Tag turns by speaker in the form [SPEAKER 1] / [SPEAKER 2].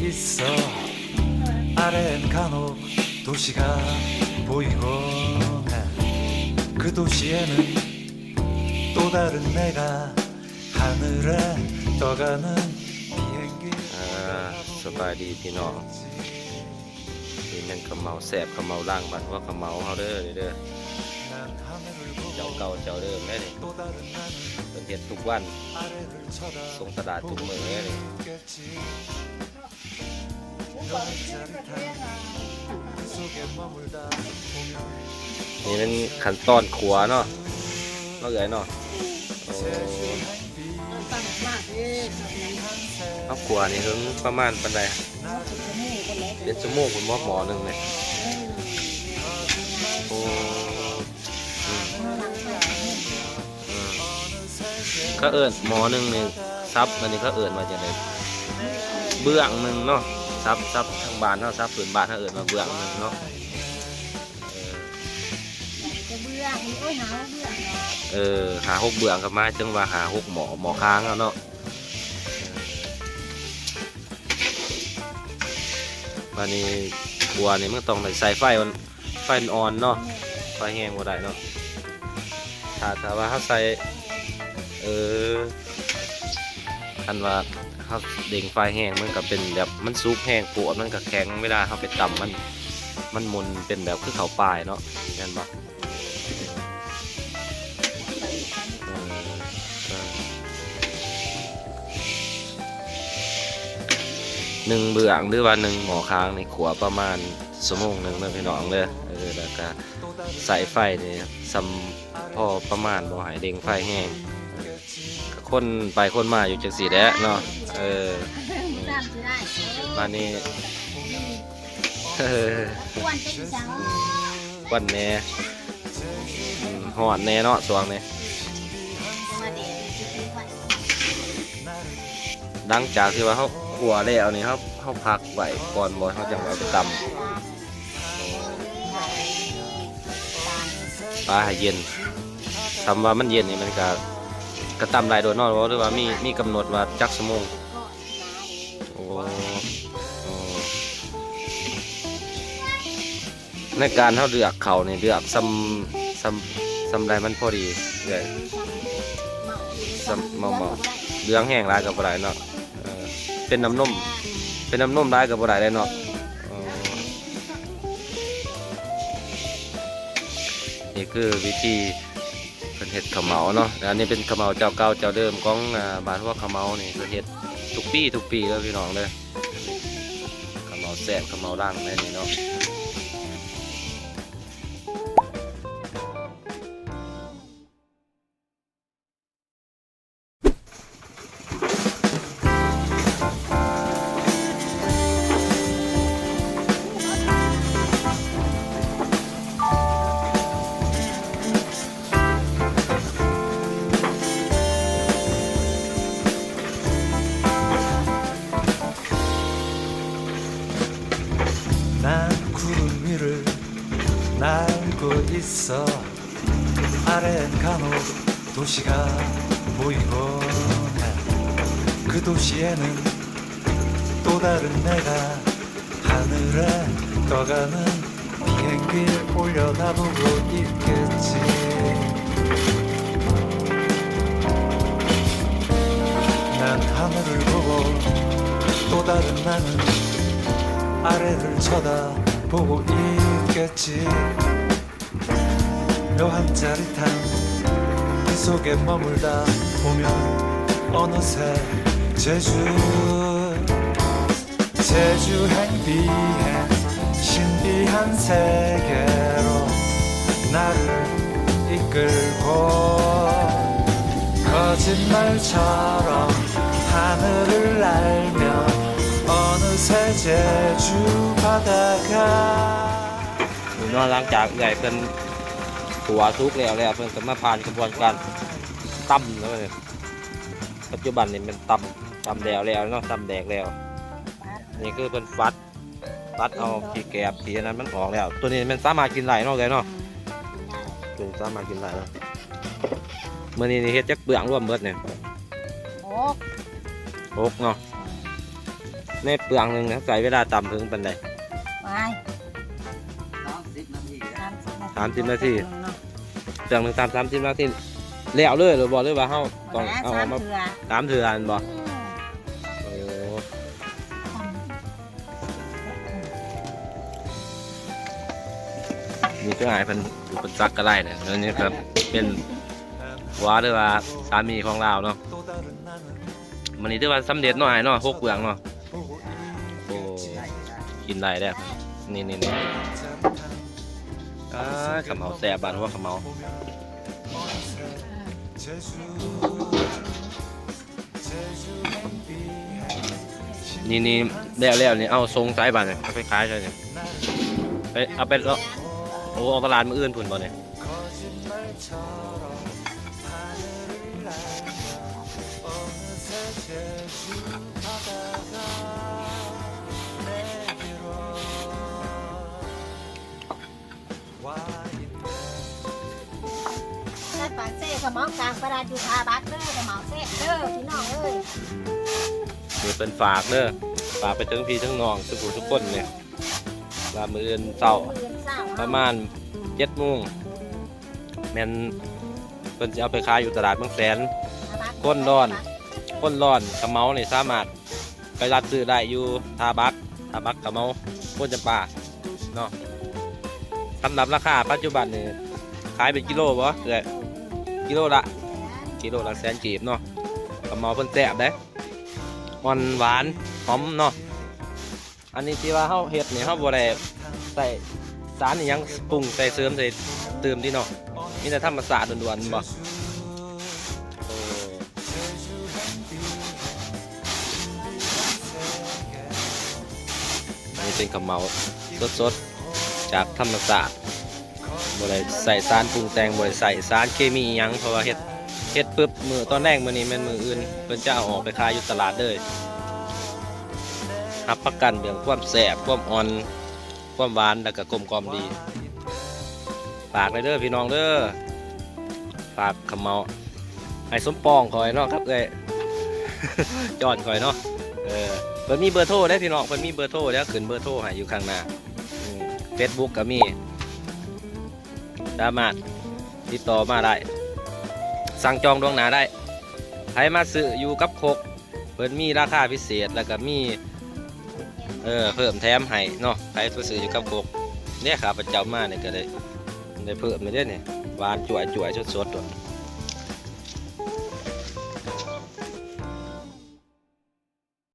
[SPEAKER 1] 있어 아래엔 간혹 도시가 보이곤 해 그 도시에는 또 다른 내가 하늘에 떠가는 비행기
[SPEAKER 2] สบายดีพี่น้องนี่แม่นขะเมาแซ่บขะเมาล่างบัดว่าขะเมาเฮาเด้อเด้อเจ้าเก่าเจ้าเดิมแม่นี่เพิ่นเฮ็ดทุกวันส่งตลาดทุกมื้อแม่นี่นี่เป็นขั้นตอนขัวเนาะเนาะเอ้ยเนาะเอาขัวนี่ถึงประมาณปานใดเป็นชั่วโมงคุณหมอนึงเนี่ยโอ้ก็เอิ้นหมอนึงนี่ซับอันนี้ก็เอิ้นว่าจังได๋เบื้องนึงเนาะซับทางบ้านเฮาซับพื้นบ้านเฮาเอิ้นว่าเบื้องนึงเนาะหา6เบื้องก็มาจังว่าหา6หมอค้างเอาเนาะวันนี้บัวนี่มันต้องใส่ไฟอ่อนเนาะไฟแห้งบ่ได้เนาะถ้าว่าเฮาใส่คันว่าเฮาเด้งไฟแห้งมันก็เป็นแบบมันสุกแห้งปวดมันก็แข็งเวลาเฮาไปตำมันมุนเป็นแบบคือข้าวปลายเนาะแม่นบ่1เบื้องหรือว่า1หม้อค้างนี่ขัวประมาณชั่วโมงนึงเนาะพี่น้องเด้อแล้วก็ใส่ไฟนี่ซ้ำพอประมาณบ่ให้เด้งไฟแห้งคนไปคนมาอยู่จังซี่แหละเนาะมานี่วันแน่ฮ้อนแน่เนาะช่วงนี้หลังจากที่ว่าเฮาขัวแล้วนี่ครับเฮาพักไว้ก่อนบ่เฮาจังเอาไปตำปลาให้เย็นทำว่ามันเย็นนี่มันก็ตำได้โดยเนาะหรือว่ามีกำหนดว่าจักชั่วโมงในการเฮาเลือกเขานี่เลือกซ้ำใดมันพอดีเลยซ้ำเมาเหลืองแห้งหลายก็บ่ได้เนาะเป็นน้ำนมได้ก็บ่ได้ได้เนาะนี่คือวิธีเพิ่นเฮ็ดข้าวเหมาเนาะอันนี้เป็นข้าวเหมาเจ้าเก่าเจ้าเดิมของบ้านหัวข้าวเหมานี่เพิ่นเฮ็ดทุกปีแล้วพี่น้องเด้อข้าวเหมาแซ่บข้าวเหมาล่างแม่นี่เนาะ
[SPEAKER 1] 날고 있어 아래엔 간혹 도시가 보이곤 해 그 도시에는 또 다른 내가 하늘에 떠가는 비행기를 올려다보고 있겠지 난 하늘을 보고 또 다른 나는 아래를 쳐다보고 있겠지 묘한 짜릿한 그 속에 머물다 보면 어느새 제주행 비행 신비한 세계로 나를 이끌고 거짓말처럼 하늘을 날며 어느새 제주 바다가
[SPEAKER 2] เนาะหลังจากใหญ่เพิ่นขัวสุกแล้วเพิ่นก็มาผ่านกระบวนการตำแล้วนี่ปัจจุบันนี่มันตำแล้วเนาะตำแดกแล้วนี่คือเพิ่นฟัดเอาขี้แกบขี้นั้นมันออกแล้วตัวนี้มันสามารถกินได้เนาะเลยเนาะตัวนี้สามารถกินได้เนาะมื้อนี้นี่เฮ็ดจักเปลืองรวมเบิดเนี่ย6เนาะ ในเปลืองหนึงนะใส่เวลาตำถึงปันใด
[SPEAKER 3] ไป
[SPEAKER 4] 30 นาที
[SPEAKER 2] 30 นาที เปลืองหนึงตำ30 นาทีแล้วเลยหรือบ่หรือว่าเฮาต้องเอาออกมา
[SPEAKER 3] สามเถื่อ
[SPEAKER 2] ตามเถื่อนบ่โอ้มีเครื่องหมายเพิ่นอยู่เป็นซักก็ได้เนี่ยแล้วนี่ครับเป็นผัวหรือว่าสามีของเราเนาะมันนี่ถือว่าสำเร็จเนาะไอ้เนาะ6เปลืองเนาะโอ้กินได้แล้วนี่ขมเหลาแซ่บบานหัวขมเหลานี่แล้วนี่เอาทรงสายบานเนี่ยเอาไปขายใช่ไหมไปเอาไปแล้วโอ้เอาตลาดมืออื่นพุ่นบ่เนี่ย
[SPEAKER 3] ได้ปากเซ่กับหมอกลางประดาอยู่ทาบักเด้อกับหมอเซ่เด้อพี่น้องเอ้ย
[SPEAKER 2] นี่เป็นฝากเด้อฝากไปถึงพี่ทั้งน้องทุกคนเนี่ยลามืออื่นเช้า
[SPEAKER 3] มื้อเช้า
[SPEAKER 2] ประมาณ7 โมงแม่นเพิ่นสิเอาไปขายอยู่ตลาดบางแสน ก้นร้อนกระเมาเนี่ยสามารถไปรับซื้อได้อยู่ทาบักกระเมาก้นจำปาเนาะสำหรับราคาปัจจุบันนี่ขายเป็นกิโลบ่เอ้ยกิโลละแสนกีบเนาะกระเมาเพิ่นแซ่บเด้อ่อนหวานหอมเนาะอันนี้ที่ว่าเฮาเฮ็ดนี่เฮาบ่ได้ใส่สารอิหยังปรุงใส่เสริมใส่เติมที่เนาะมีแต่ธรรมชาติล้วนๆบ่โอ้นี่เป็นข้าวเหมาสดๆจากธรรมชาติบ่ได้ใส่สารปรุงแต่งบ่ได้ใส่สารเคมีอิหยังเพราะว่าเฮ็ดปึ๊บมื้อตอนแรกมื้อนี้แม่นมื้ออื่นเพิ่นจะเอาออกไปขายอยู่ตลาดเลยรับประกันเรื่องความแซ่บความอ่อนความหวานแล้วก็กลมกล่อมดีฝากเลยเด้อพี่น้องเด้อฝากข้าวเหมาไอ้สมปองคอยเนาะครับเอ้ย จอดคอยเนาะเพิ่นมีเบอร์โทรได้พี่น้องเพิ่นมีเบอร์โทรแล้วขึ้นเบอร์โทรให้อยู่ข้างหน้าFacebook ก็มีสามารถติดต่อมาได้สั่งจองล่วงหน้าได้ใครมาซื้ออยู่กับคกเพิ่นมีราคาพิเศษแล้วก็มีเพิ่มแถมให้เนาะใครมาซื้ออยู่กับคกเนี่ยครับประจำมาเนี่ยก็ได้เพิ่มมาเด้อเนี่ยหวานจ่วยๆสดๆ